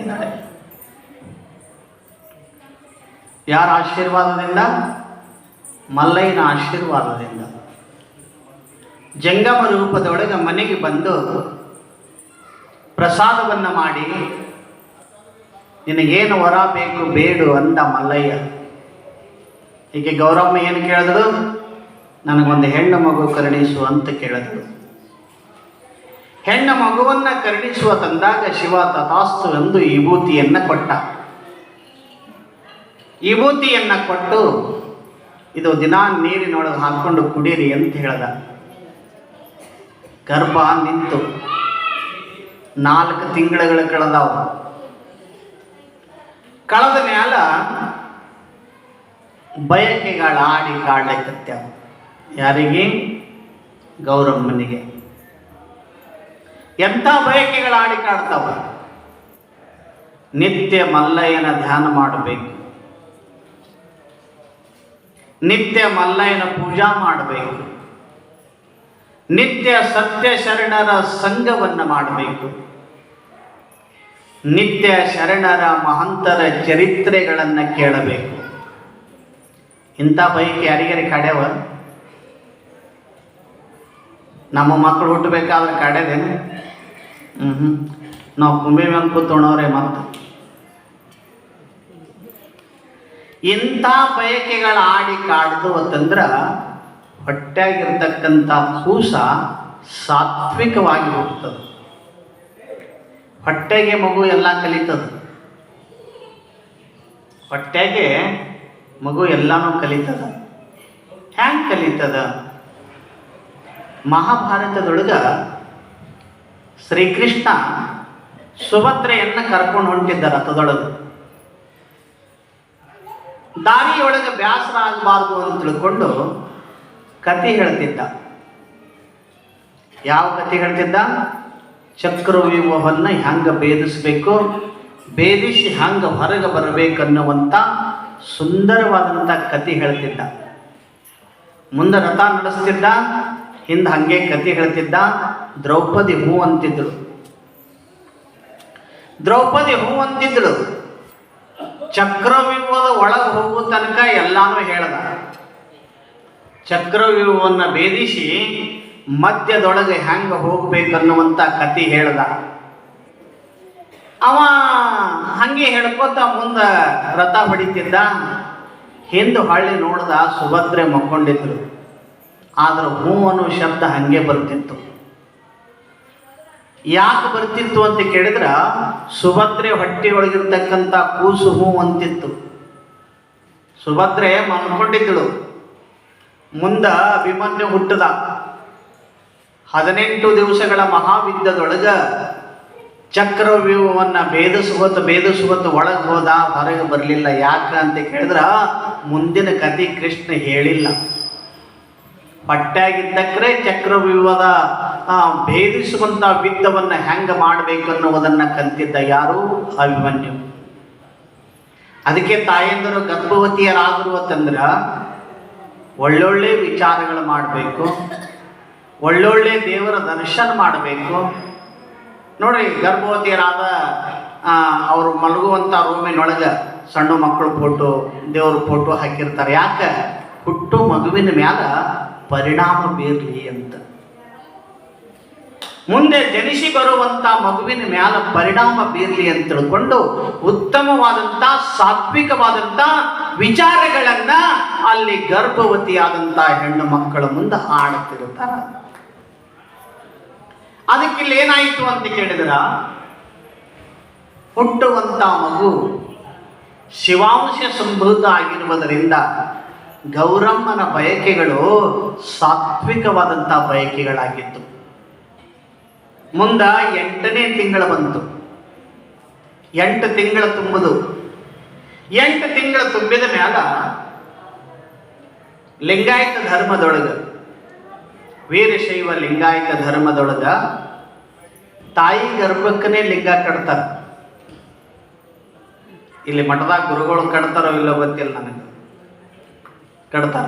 ಬಂದಿದ್ದಾಳೆ. ಯಾರ ಆಶೀರ್ವಾದದಿಂದ? ಮಲ್ಲಯ್ಯನ ಆಶೀರ್ವಾದದಿಂದ. ಜಂಗಮ ರೂಪದೊಳಗೆ ಮನೆಗೆ ಬಂದು ಪ್ರಸಾದವನ್ನು ಮಾಡಿ ನಿನಗೇನು ವರ ಬೇಕು ಬೇಡು ಅಂದ ಮಲ್ಲಯ್ಯ. ಹೀಗೆ ಗೌರಮ್ಮ ಏನು ಕೇಳಿದ್ರು? ನನಗೊಂದು ಹೆಣ್ಣು ಮಗು ಕರುಣಿಸು ಅಂತ ಕೇಳಿದ್ರು. ಹೆಣ್ಣು ಮಗುವನ್ನು ಕರುಣಿಸುವ ತಂದಾಗ ಶಿವ ತಥಾಸ್ತು ಎಂದು ವಿಭೂತಿಯನ್ನು ಕೊಟ್ಟ. ವಿಭೂತಿಯನ್ನು ಕೊಟ್ಟು ಇದು ದಿನ ನೀರಿನೊಳಗೆ ಹಾಕ್ಕೊಂಡು ಕುಡೀರಿ ಅಂತ ಹೇಳ್ದ. ಗರ್ಭ ನಿಂತು 4 ತಿಂಗಳುಗಳು ಕಳೆದವು. ಕಳೆದ ಮ್ಯಾಲ ಬಯಕೆಗಳ ಆಡಿ ಕಾಡ್ಲಿಕ್ಕತ್ಯಾವ. ಯಾರಿಗೆ? ಗೌರಮ್ಮನಿಗೆ. ಎಂಥ ಬಯಕೆಗಳ ಆಡಿ ಕಾಡ್ತಾವ? ನಿತ್ಯ ಮಲ್ಲಯ್ಯನ ಧ್ಯಾನ ಮಾಡಬೇಕು, ನಿತ್ಯ ಮಲ್ಲಯ್ಯನ ಪೂಜಾ ಮಾಡಬೇಕು, ನಿತ್ಯ ಸತ್ಯ ಶರಣರ ಸಂಘವನ್ನು ಮಾಡಬೇಕು, ನಿತ್ಯ ಶರಣರ ಮಹಂತರ ಚರಿತ್ರೆಗಳನ್ನು ಕೇಳಬೇಕು. ಇಂಥ ಬೈಕ್ ಯಾರಿಗಾರಿ ಕಾಡ್ಯಾವ? ನಮ್ಮ ಮಕ್ಕಳು ಹುಟ್ಟಬೇಕಾದ್ರೆ ಕಾಡ್ಯದೇನು? ನಾವು ಕುಂಬೆ ಮೇಲೆ ಕೂತ್ಕೊಂಡವ್ರೆ. ಮತ್ತು ಇಂಥ ಬಯಕೆಗಳ ಆಡಿ ಕಾಡ್ದು ಅಂತಂದ್ರೆ ಹೊಟ್ಟೆಯಾಗಿರ್ತಕ್ಕಂಥ ಕೂಸ ಸಾತ್ವಿಕವಾಗಿ ಹೋಗ್ತದೆ. ಹೊಟ್ಟೆಗೆ ಮಗು ಎಲ್ಲ ಕಲಿತದ. ಹೊಟ್ಟೆಗೆ ಮಗು ಎಲ್ಲನೂ ಕಲಿತದ. ಹ್ಯಾಂಗೆ ಕಲಿತದ? ಮಹಾಭಾರತದೊಳಗ ಶ್ರೀಕೃಷ್ಣ ಸುಭದ್ರೆಯನ್ನು ಕರ್ಕೊಂಡು ಹೊಂಟಿದ್ದ ರಥದೊಳಗೆ. ದಾರಿಯೊಳಗೆ ಬ್ಯಾಸರ ಆಗಬಾರ್ದು ಅಂತ ತಿಳ್ಕೊಂಡು ಕತೆ ಹೇಳ್ತಿದ್ದ. ಯಾವ ಕತೆ ಹೇಳ್ತಿದ್ದ? ಚಕ್ರವ್ಯೂಹವನ್ನು ಹೆಂಗೆ ಭೇದಿಸಬೇಕು, ಭೇದಿಸಿ ಹೆಂಗೆ ಹೊರಗೆ ಬರಬೇಕನ್ನುವಂಥ ಸುಂದರವಾದಂಥ ಕತೆ ಹೇಳ್ತಿದ್ದ. ಮುಂದೆ ರಥ ನಡೆಸ್ತಿದ್ದ, ಹಿಂದೆ ಹಂಗೆ ಕತೆ ಹೇಳ್ತಿದ್ದ. ದ್ರೌಪದಿ ಹೂ ಅಂತಿದ್ದಳು. ದ್ರೌಪದಿ ಹೂ ಅಂತಿದ್ದಳು. ಚಕ್ರವ್ಯೂಹದ ಒಳಗೆ ಹೋಗುವ ತನಕ ಎಲ್ಲಾನು ಹೇಳ್ದ. ಚಕ್ರವ್ಯೂಹವನ್ನು ಭೇದಿಸಿ ಮಧ್ಯದೊಳಗೆ ಹೆಂಗೆ ಹೋಗ್ಬೇಕನ್ನುವಂಥ ಕತೆ ಹೇಳ್ದ. ಅವ ಹಂಗೆ ಹೇಳ್ಕೋತ ಮುಂದೆ ರಥ ಹೊಡಿತಿದ್ದ. ಹಿಂದೆ ಹೊಳ್ಳಿ ನೋಡ್ದ, ಸುಭದ್ರೆ ಮಕ್ಕೊಂಡಿದ್ರು. ಆದ್ರೆ ಹೂ ಅನ್ನೋ ಶಬ್ದ ಹಂಗೆ ಬರ್ತಿತ್ತು. ಯಾಕೆ ಬರ್ತಿತ್ತು ಅಂತ ಕೇಳಿದ್ರೆ ಸುಭದ್ರೆ ಹೊಟ್ಟೆಯೊಳಗಿರ್ತಕ್ಕಂಥ ಕೂಸು ಹೂ ಅಂತಿತ್ತು. ಸುಭದ್ರೆ ಮನ್ಕೊಂಡಿದ್ದಳು. ಮುಂದೆ ಅಭಿಮನ್ಯು ಹುಟ್ಟದ. 18 ದಿವಸಗಳ ಮಹಾಯುದ್ಧದೊಳಗ ಚಕ್ರವ್ಯೂಹವನ್ನು ಭೇದಿಸುವತ್ತು ಒಳಗೆ ಹೋದ, ಹೊರಗೆ ಬರಲಿಲ್ಲ. ಯಾಕ ಅಂತ ಕೇಳಿದ್ರೆ ಮುಂದಿನ ಕತೆ ಕೃಷ್ಣ ಹೇಳಿಲ್ಲ. ಹೊಟ್ಟೆಯಾಗಿದ್ದಕ್ರೆ ಚಕ್ರವ್ಯೂಹದ ಭೇದಿಸುವಂಥ ಯುದ್ಧವನ್ನು ಹೆಂಗೆ ಮಾಡಬೇಕು ಅನ್ನುವುದನ್ನು ಕಲ್ತಿದ್ದ. ಯಾರು? ಅಭಿಮನ್ಯು. ಅದಕ್ಕೆ ತಾಯಂದರು ಗರ್ಭವತಿಯರಾಗಿರುವತ್ತಂದ್ರೆ ಒಳ್ಳೊಳ್ಳೆ ವಿಚಾರಗಳು ಮಾಡಬೇಕು, ಒಳ್ಳೊಳ್ಳೆ ದೇವರ ದರ್ಶನ ಮಾಡಬೇಕು. ನೋಡ್ರಿ, ಗರ್ಭವತಿಯರಾದ ಅವರು ಮಲಗುವಂಥ ರೂಮಿನೊಳಗೆ ಸಣ್ಣ ಮಕ್ಕಳು ಫೋಟೋ, ದೇವ್ರ ಫೋಟೋ ಹಾಕಿರ್ತಾರೆ. ಯಾಕೆ? ಹುಟ್ಟು ಮಗುವಿನ ಮ್ಯಾಲ ಪರಿಣಾಮ ಬೀರಲಿ ಅಂತ. ಮುಂದೆ ಜನಿಸಿ ಬರುವಂಥ ಮಗುವಿನ ಮ್ಯಾಲ ಪರಿಣಾಮ ಬೀರಲಿ ಅಂತ ತಿಳ್ಕೊಂಡು ಉತ್ತಮವಾದಂಥ ಸಾತ್ವಿಕವಾದಂಥ ವಿಚಾರಗಳನ್ನ ಅಲ್ಲಿ ಗರ್ಭವತಿಯಾದಂಥ ಹೆಣ್ಣು ಮಕ್ಕಳ ಮುಂದೆ ಆಡುತ್ತಿರುತ್ತಾರೆ. ಅದಕ್ಕಿಲ್ಲಿ ಏನಾಯಿತು ಅಂತ ಕೇಳಿದ್ರ, ಹುಟ್ಟುವಂಥ ಮಗು ಶಿವಾಂಶ ಸಂಭೂತ ಆಗಿರುವುದರಿಂದ ಗೌರಮ್ಮನ ಬಯಕೆಗಳು ಸಾತ್ವಿಕವಾದಂಥ ಬಯಕೆಗಳಾಗಿತ್ತು. ಮುಂದ 8ನೇ ತಿಂಗಳು ಬಂತು. 8 ತಿಂಗಳು ತುಂಬುದು. 8 ತಿಂಗಳು ತುಂಬಿದ ಮ್ಯಾಲ ಲಿಂಗಾಯತ ಧರ್ಮದೊಳಗ, ವೀರಶೈವ ಲಿಂಗಾಯತ ಧರ್ಮದೊಳಗ ತಾಯಿ ಗರ್ಭಕ್ಕನೇ ಲಿಂಗ ಕಟ್ತಾರ. ಇಲ್ಲಿ ಮಠದಾಗ ಗುರುಗಳು ಕಟ್ತಾರೋ ಇಲ್ಲೋ ಗೊತ್ತಿಲ್ಲ ನನಗೆ. ಕಟ್ತಾರ.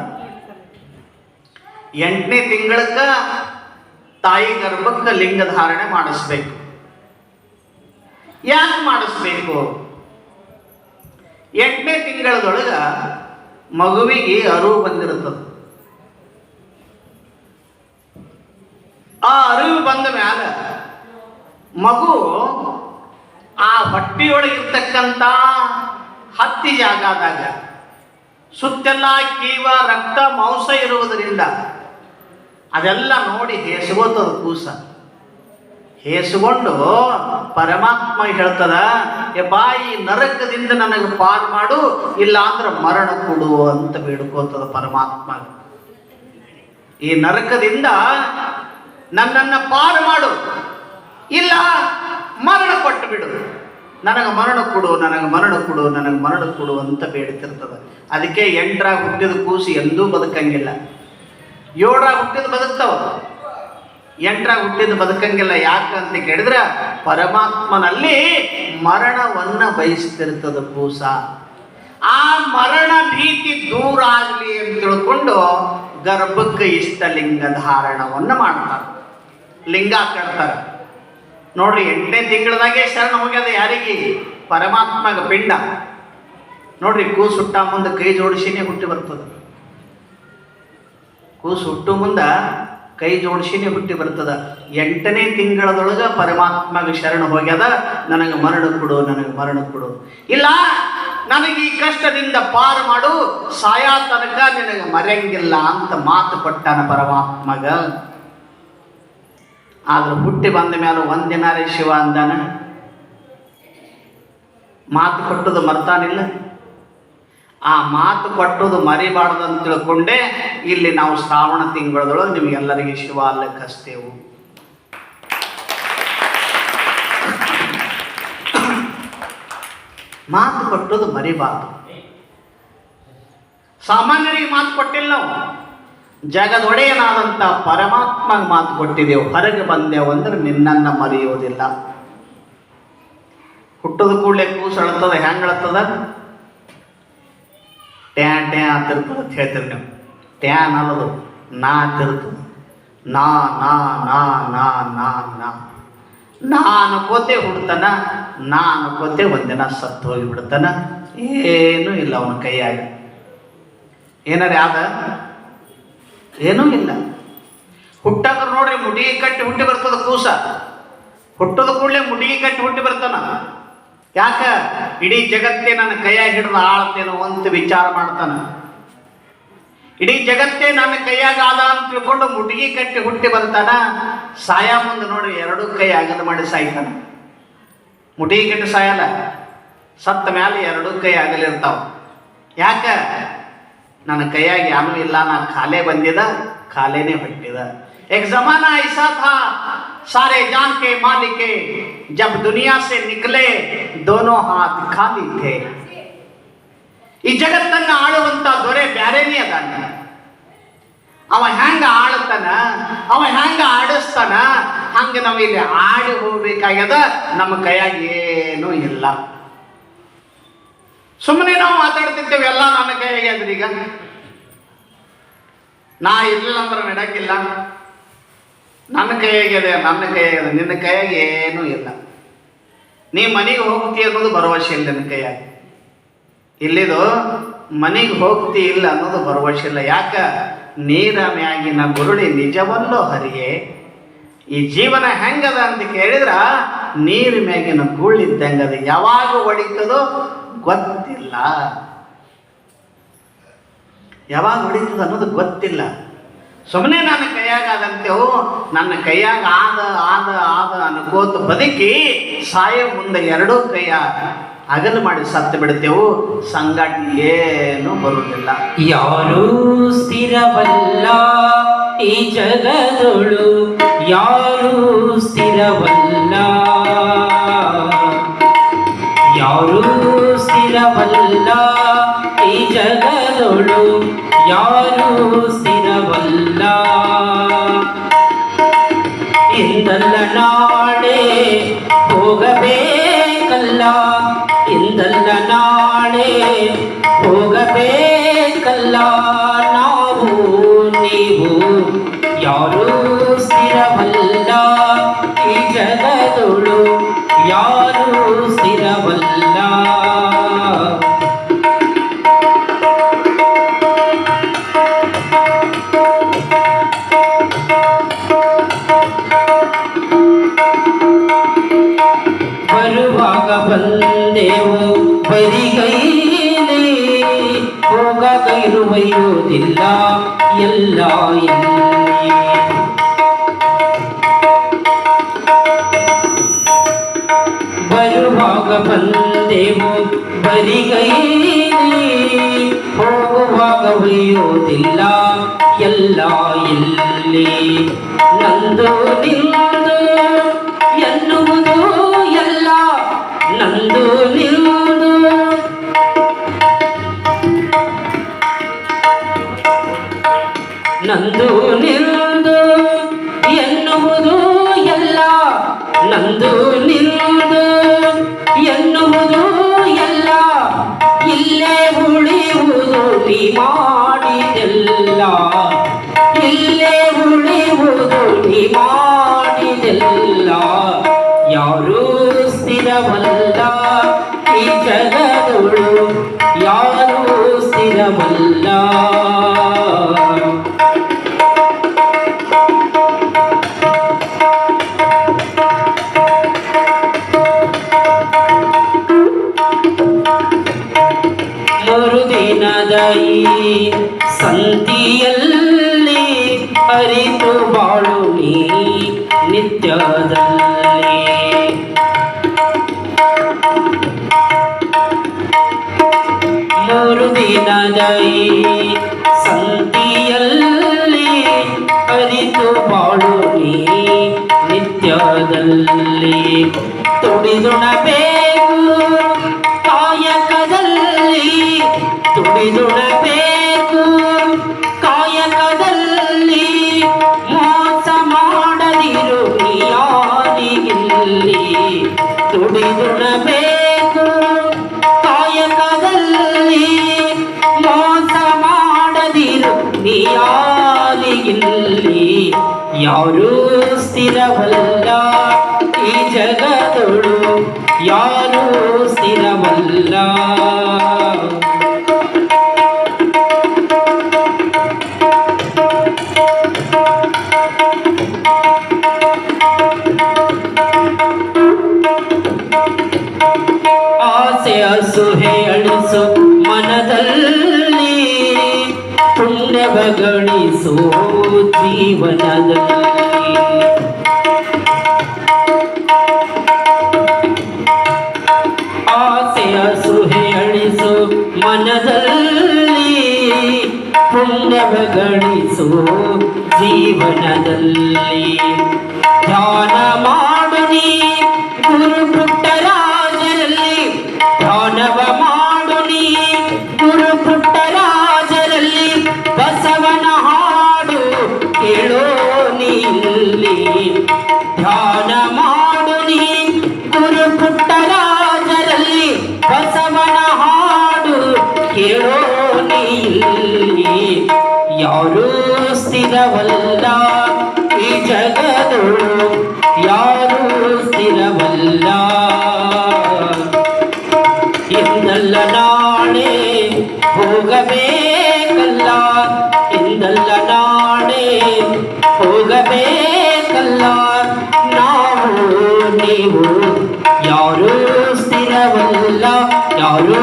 8ನೇ ತಿಂಗಳಕ್ಕ ತಾಯಿ ಗರ್ಭಕ್ಕೆ ಲಿಂಗ ಧಾರಣೆ ಮಾಡಿಸ್ಬೇಕು. ಯಾಕೆ ಮಾಡಿಸ್ಬೇಕು? 8ನೇ ತಿಂಗಳದೊಳಗ ಮಗುವಿಗೆ ಅರಿವು ಬಂದಿರುತ್ತದೆ. ಆ ಅರಿವು ಬಂದ ಮ್ಯಾಲ ಮಗು ಆ ಹೊಟ್ಟೆಯೊಳಗಿರ್ತಕ್ಕಂಥ ಹತ್ತಿ ಜಾಗದಾಗ ಸುತ್ತೆಲ್ಲ ಕೀವ ರಕ್ತ ಮಾಂಸ ಇರುವುದರಿಂದ ಅದೆಲ್ಲ ನೋಡಿ ಹೇಸ್ಕೋತದ ಕೂಸ. ಹೇಸ್ಕೊಂಡು ಪರಮಾತ್ಮ ಹೇಳ್ತದ, ಬಾ ಈ ನರಕದಿಂದ ನನಗೆ ಪಾರು ಮಾಡು, ಇಲ್ಲ ಅಂದ್ರೆ ಮರಣ ಕೊಡು ಅಂತ ಬೇಡ್ಕೋತದ ಪರಮಾತ್ಮ. ಈ ನರಕದಿಂದ ನನ್ನನ್ನು ಪಾರು ಮಾಡು, ಇಲ್ಲ ಮರಣ ಕೊಟ್ಟು ಬಿಡು, ನನಗೆ ಮರಣ ಕೊಡು, ನನಗೆ ಮರಣ ಕೊಡು, ನನಗೆ ಮರಣ ಕೊಡು ಅಂತ ಬೇಡ್ತಿರ್ತದ. ಅದಕ್ಕೆ 8ರಾಗ ಹುಟ್ಟಿದ ಕೂಸಿ ಎಂದೂ ಬದುಕಂಗಿಲ್ಲ. 7ರಾಗ ಹುಟ್ಟಿದ ಬದುಕ್ತಾವ, 8ರಾಗ ಹುಟ್ಟಿದ ಬದುಕಂಗಿಲ್ಲ. ಯಾಕಂತ ಕೇಳಿದ್ರೆ ಪರಮಾತ್ಮನಲ್ಲಿ ಮರಣವನ್ನ ಬಯಸ್ತಿರ್ತದ ಕೂಸ. ಆ ಮರಣ ಭೀತಿ ದೂರ ಆಗಲಿ ಅಂತ ತಿಳ್ಕೊಂಡು ಗರ್ಭಕ್ಕೆ ಇಷ್ಟಲಿಂಗ ಧಾರಣವನ್ನು ಮಾಡ್ತಾರೆ, ಲಿಂಗ ಕಟ್ತಾರೆ. ನೋಡ್ರಿ 8ನೇ ತಿಂಗಳದಾಗೆ ಶರಣ ಹೋಗ್ಯದ ಯಾರಿಗೆ? ಪರಮಾತ್ಮಗ ಪಿಂಡ. ನೋಡ್ರಿ ಕೂಸು ಹುಟ್ಟ ಮುಂದೆ ಕೈ ಜೋಡಿಸಿನೇ ಹುಟ್ಟಿ ಬರ್ತದ. ಕೂಸು ಹುಟ್ಟು ಮುಂದ ಕೈ ಜೋಡಿಸಿನೇ ಹುಟ್ಟಿ ಬರ್ತದ. 8ನೇ ತಿಂಗಳದೊಳಗ ಪರಮಾತ್ಮಗ ಶರಣ ಹೋಗ್ಯದ, ನನಗೆ ಮರಣ ಕೊಡು, ನನಗೆ ಮರಣ ಕೊಡು, ಇಲ್ಲ ನನಗೆ ಈ ಕಷ್ಟದಿಂದ ಪಾರು ಮಾಡು, ಸಾಯಾ ತನಕ ನಿನಗೆ ಮರೆಯಂಗಿಲ್ಲ ಅಂತ ಮಾತು ಕೊಟ್ಟಾನ ಪರಮಾತ್ಮಗ. ಆದ್ರೆ ಹುಟ್ಟಿ ಬಂದ ಮೇಲೆ ಒಂದಿನಾರೇ ಶಿವ ಅಂದಾನ. ಮಾತು ಕೊಟ್ಟದು ಮರ್ತಾನಿಲ್ಲ. ಆ ಮಾತು ಕೊಟ್ಟದು ಮರಿಬಾರ್ದು ಅಂತ ತಿಳ್ಕೊಂಡೆ ಇಲ್ಲಿ ನಾವು ಶ್ರಾವಣ ತಿಂಗಳದೊಳಗೆ ನಿಮಗೆಲ್ಲರಿಗೆ ಶಿವ ಅಲ್ಲಕ್ಕೆ ಹಚ್ತೇವು. ಮಾತು ಕೊಟ್ಟದು ಮರಿಬಾರ್ದು. ಸಾಮಾನ್ಯರಿಗೆ ಮಾತು ಕೊಟ್ಟಿಲ್ಲ ನಾವು, ಜಗದೊಡೆಯನಾದಂಥ ಪರಮಾತ್ಮಗೆ ಮಾತು ಕೊಟ್ಟಿದ್ದೆವು. ಹೊರಗೆ ಬಂದೆವು ಅಂದ್ರೆ ನಿನ್ನನ್ನು ಮರೆಯುವುದಿಲ್ಲ. ಹುಟ್ಟದ ಕೂಡಲೇ ಕೂಸು ಅಳ್ತದ. ಹೆಂಗೆ ಅಳ್ತದ? ಟ್ಯಾ ಟ್ಯಾ ಅಂತಿರ್ತದ ಅಂತ ಹೇಳ್ತೀರಿ ನೀವು. ಟ್ಯಾನ್ ಅನ್ನೋದು ನಾ ಅಂತಿರ್ತದ. ನಾ ನಾ ನಾ ನಾ ನಾ ನಾ ನಾ ಅನ್ಕೋತೆ ಹುಡ್ತಾನ, ನಾ ಅನ್ಕೋತೆ ಒಂದಿನ ಸತ್ತು ಹೋಗಿ ಬಿಡ್ತಾನ. ಏನೂ ಇಲ್ಲ ಅವನ ಕೈಯಾಗ. ಏನಾರ ಯಾವ್ದ ಏನೂ ಇಲ್ಲ. ಹುಟ್ಟಾಕ ನೋಡ್ರಿ ಮುಡಿಗೆ ಕಟ್ಟಿ ಹುಟ್ಟಿ ಬರ್ತದ ಕೂಸ. ಹುಟ್ಟದ ಕೂಡಲೇ ಮುಡಿಗೆ ಕಟ್ಟಿ ಹುಟ್ಟಿ ಬರ್ತಾನ. ಯಾಕ? ಇಡೀ ಜಗತ್ತೇ ನನ್ನ ಕೈಯಾಗ ಹಿಡಿದು ಆಳ್ತೇನೋ ಅಂತ ವಿಚಾರ ಮಾಡ್ತಾನ. ಇಡೀ ಜಗತ್ತೇ ನನ್ನ ಕೈಯಾಗ ಆದ ಅಂತ ತಿಳ್ಕೊಂಡು ಮುಡಿಗೆ ಕಟ್ಟಿ ಹುಟ್ಟಿ ಬರ್ತಾನ. ಸಾಯ ಮುಂದೆ ನೋಡ್ರಿ 2 ಕೈ ಅಗದ ಮಾಡಿ ಸಾಯ್ತಾನ. ಮುಡಿಗೆ ಕಟ್ಟಿ ಸಾಯಲ್ಲ, ಸತ್ತ ಮ್ಯಾಲೆ 2 ಕೈ ಆಗಲಿರ್ತಾವ. ಯಾಕ? ನನ್ನ ಕೈಯಾಗ ಏನೂ ಇಲ್ಲ, ನಾ ಖಾಲೆ ಬಂದಿದ, ಖಾಲೇನೆ ಹೊಟ್ಟಿದ. एक जमाना ऐसा था सारे जान के मालिके जब दुनिया से निकले दोनों हाथ खाली थे. ಈ ಜಗತ್ತನ್ನ ಆಳುವಂತ ದೊರೆ ಬ್ಯಾರೇನೇ ಅದಾನ. ಅವ ಹೆಂಗ ಆಳ್ತಾನ, ಅವ ಹೆಂಗ ಆಡಿಸ್ತಾನ, ಹಂಗ ನಾವು ಇಲ್ಲಿ ಆಡಿ ಹೋಗ್ಬೇಕಾಗ್ಯದ. ನಮ್ಮ ಕೈಯಾಗ ಏನೂ ಇಲ್ಲ. ಸುಮ್ಮನೆ ನಾವು ಮಾತಾಡ್ತಿದ್ದೇವೆ, ಎಲ್ಲ ನನ್ನ ಕೈಯಾಗೆ ಅದ್ರಿ. ಈಗ ನಾ ಇರ್ಲಿಲ್ಲ ಅಂದ್ರೆ ನಡಕ್ಕಿಲ್ಲ. ನನ್ನ ಕೈಯಾಗಿದೆ, ನನ್ನ ಕೈಯಾಗಿದೆ. ನಿನ್ನ ಕೈಯಾಗ ಏನೂ ಇಲ್ಲ. ನೀ ಮನೆಗೆ ಹೋಗ್ತಿ ಅನ್ನೋದು ಭರವಸೆ ಇಲ್ಲ ನಿನ್ನ ಕೈಯಾಗ. ಇಲ್ಲಿದು ಮನೆಗೆ ಹೋಗ್ತಿ ಇಲ್ಲ ಅನ್ನೋದು ಭರವಸೆ ಇಲ್ಲ. ಯಾಕ? ನೀರ ಮ್ಯಾಗಿನ ಗುರುಳಿ ನಿಜವಲ್ಲೋ ಹರಿಯೇ. ಈ ಜೀವನ ಹೆಂಗದ ಅಂತ ಕೇಳಿದ್ರ ನೀರ ಮ್ಯಾಗಿನ ಗುಳ್ಳಿದ್ದಂಗದ. ಯಾವಾಗ ಹೊಡಿತದೋ ಗೊತ್ತಿಲ್ಲ, ಯಾವಾಗ ಹೊಡಿತದ ಅನ್ನೋದು ಗೊತ್ತಿಲ್ಲ. ಸುಮ್ಮನೆ ನನ್ನ ಕೈಯಾಗ ಆದಂತೆವು, ನನ್ನ ಕೈಯಾಗ ಆದ ಆದ ಆದ ಅನ್ಕೋತ ಬದುಕಿ ಸಾಯ ಮುಂದೆ 2 ಕೈಯ ಅಗಲು ಮಾಡಿ ಸತ್ತು ಬಿಡ್ತೇವು. ಸಂಗಾಟ ಏನು ಬರುವುದಿಲ್ಲ. ಯಾರೂ ಸ್ಥಿರವಲ್ಲ ಈ ಜಗದೊಳು, ಯಾರೂ ಸ್ಥಿರವಲ್ಲ, ಯಾರೂ ಸ್ಥಿರವಲ್ಲ ಈ ಜಗದೊಳು, ಯಾರೂ ಸ್ಥಿರವಲ್ಲ. ಇಂದಲ್ಲ ನಾಳೆ ಹೋಗಬೇಕಲ್ಲ, ಇಂದಲ್ಲ ನಾಳೆ ಹೋಗಬೇಕಲ್ಲ. ನಾವು ನೀವು ಯಾರೂ ಸ್ಥಿರವಲ್ಲ ಈ ಜಗದೊಳು, ಯಾರೂ ಬಂದೆವು ಬರಿಗೈಲಿ, ಹೋಗಾಗ ಇರುವೈಯೋದಿಲ್ಲ ಎಲ್ಲ ಎಲ್ಲಿ. ಬರುವಾಗ ಬಂದೆವು ಬರಿಗೈಲಿ, ಹೋಗುವಾಗ ಒಯ್ಯೋದಿಲ್ಲ ಎಲ್ಲ ಎಲ್ಲಿ. ನಂದು ನಿಂದು ಎನ್ನುವುದು ಎಲ್ಲ ನಂದು ನಿಂದು, ನಂದು ನಿಂದು ಎನ್ನುವುದು ಎಲ್ಲ ನಂದು ನಿಂದು ಎನ್ನುವುದು ಎಲ್ಲ, ಇಲ್ಲೇ ಉಳಿಯುವುದು ನೀ ಮಾಡಿದೆಲ್ಲ, ಇಲ್ಲೇ ಉಳಿಯುವುದು ನೀ ಮಾಡಿದೆಲ್ಲ. ಯಾರೂ ಸ್ಥಿರವಲ್ಲ ಈ ಜಗದೊಳು, ಯಾರೂ ಸ್ಥಿರವಲ್ಲ. ಮರುದಿನದ ಈ ಸಂತಿಯಲ್ಲಿ ಅರಿತು ಬಾಳು ನೀ ನಿತ್ಯದಲ್ಲಿ. ಮರುದಿನದ ಈ ಸಂತಿಯಲ್ಲಿ ಅರಿತು ಬಾಳು ನೀ ನಿತ್ಯದಲ್ಲಿ. ತುಡಿದುಣಬೇಕು ಕಾಯಕದಲ್ಲಿ, ತುಡಿದುಣಬೇಕು ಕಾಯಕದಲ್ಲಿ, ಮೋಸ ಮಾಡದಿರು ಯಾರಿಗಿಲ್ಲಿ. ತುಡಿದುಣಬೇಕು ಕಾಯಕದಲ್ಲಿ, ಮೋಸ ಮಾಡದಿರು ಯಾರಿಗಿಲ್ಲಿ. ಯಾರೂ ಸ್ಥಿರವಲ್ಲ ಈ ಜಗದೊಳು, ಯಾರೂ ಸ್ಥಿರವಲ್ಲ. ಆಸೆ ಅಸೂಹೆ ಅಳಿಸು ಮನದಲ್ಲಿ, ಪುಣ್ಯವ ಗಳಿಸು ಜೀವನದಲ್ಲಿ. ಆಸೆ ಅಸೂಹೆ ಅಳಿಸು ಮನದಲ್ಲಿ, ಪುಣ್ಯವ ಗಳಿಸು ಜೀವನದಲ್ಲಿ. ಧ್ಯಾನ ಮಾಡು ನೀ ಗುರು ಪುಟ್ಟರಾಜರಲ್ಲಿ, ಧ್ಯಾನವ ಮಾಡು ನೀ ಗುರು ಪುಟ್ಟರಾಜರಲ್ಲಿ. ಬಸವನ ಹಾಡು ಕೇಳೋ ನೀಲ್ಲಿ, ಧ್ಯಾನ ಮಾಡು ನೀ ಗುರು ಪುಟ್ಟರಾಜರಲ್ಲಿ. ಬಸವನ ಹಾಡು ಕೇಳೋ ನೀಲ್ಲಿ. ಯಾರೂ ಸ್ಥಿರವಲ್ಲ ಈ ಜಗದೊಳು, ಯಾರೂ ಸ್ಥಿರವಲ್ಲ. ಇಂದಲ್ಲ ನಾಳೆ ಹೋಗಬೇಕಲ್ಲ, ಇಂದಲ್ಲ ನಾಳೆ ಹೋಗಬೇಕಲ್ಲ. ನಾವು ನೀವು ಯಾರೂ ಸ್ಥಿರವಲ್ಲ, ಯಾರೂ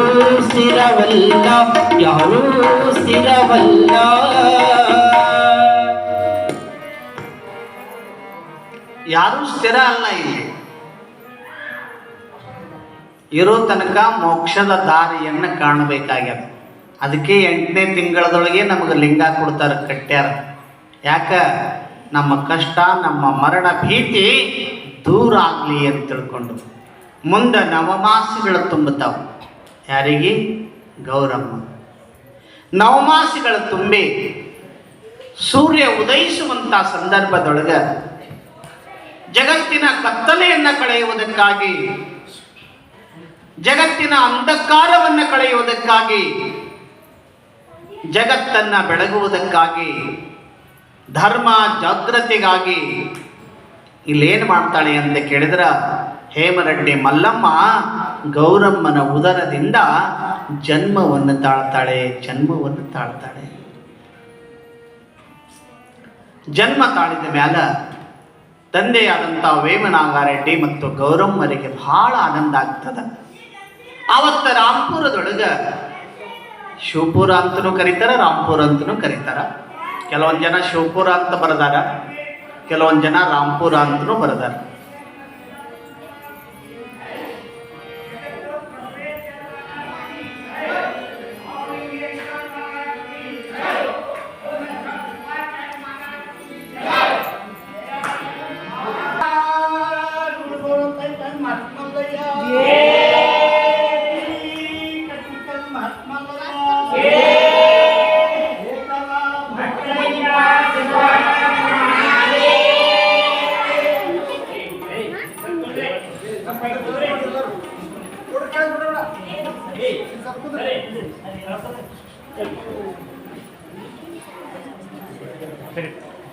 ಸ್ಥಿರವಲ್ಲ, ಯಾರೂ ಸ್ಥಿರವಲ್ಲ. ಯಾರೂ ಸ್ಥಿರ ಅಲ್ಲ ಇಲ್ಲಿ. ಇರೋ ತನಕ ಮೋಕ್ಷದ ದಾರಿಯನ್ನು ಕಾಣಬೇಕಾಗ್ಯದ. ಅದಕ್ಕೆ 8ನೇ ತಿಂಗಳದೊಳಗೆ ನಮಗೆ ಲಿಂಗ ಕೊಡ್ತಾರೆ, ಕಟ್ಟ್ಯಾರ. ಯಾಕ? ನಮ್ಮ ಕಷ್ಟ ನಮ್ಮ ಮರಣ ಭೀತಿ ದೂರ ಆಗಲಿ ಅಂತ ತಿಳ್ಕೊಂಡು. ಮುಂದೆ ನವಮಾಸಿಗಳು ತುಂಬುತ್ತಾವೆ. ಯಾರಿಗೆ? ಗೌರಮ್ಮ. ನವಮಾಸಿಗಳು ತುಂಬಿ ಸೂರ್ಯ ಉದಯಿಸುವಂಥ ಸಂದರ್ಭದೊಳಗೆ ಜಗತ್ತಿನ ಕತ್ತಲೆಯನ್ನು ಕಳೆಯುವುದಕ್ಕಾಗಿ, ಜಗತ್ತಿನ ಅಂಧಕಾರವನ್ನು ಕಳೆಯುವುದಕ್ಕಾಗಿ, ಜಗತ್ತನ್ನು ಬೆಳಗುವುದಕ್ಕಾಗಿ, ಧರ್ಮ ಜಾಗೃತಿಗಾಗಿ ಇಲ್ಲೇನು ಮಾಡ್ತಾಳೆ ಅಂತ ಕೇಳಿದ್ರೆ, ಹೇಮರೆಡ್ಡಿ ಮಲ್ಲಮ್ಮ ಗೌರಮ್ಮನ ಉದರದಿಂದ ಜನ್ಮವನ್ನು ತಾಳ್ತಾಳೆ, ಜನ್ಮವನ್ನು ತಾಳ್ತಾಳೆ. ಜನ್ಮ ತಾಳಿದ ಮ್ಯಾಲ ತಂದೆಯಾದಂಥ ವೇಮನಾಗಾರೆಡ್ಡಿ ಮತ್ತು ಗೌರಮ್ಮರಿಗೆ ಬಹಳ ಆನಂದ ಆಗ್ತದ. ಅವತ್ತ ರಾಂಪುರದೊಳಗೆ ಶಿವಪುರ ಅಂತನೂ ಕರೀತಾರ, ರಾಂಪುರ ಅಂತನೂ ಕರೀತಾರ. ಕೆಲವೊಂದು ಜನ ಶಿವಪುರ ಅಂತ ಬರೆದಾರ, ಕೆಲವೊಂದು ಜನ ರಾಂಪುರ ಅಂತನೂ ಬರೆದಾರ.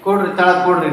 ಕೊಡ್ರಿ, ತಳ ಕೊಡ್ರಿ.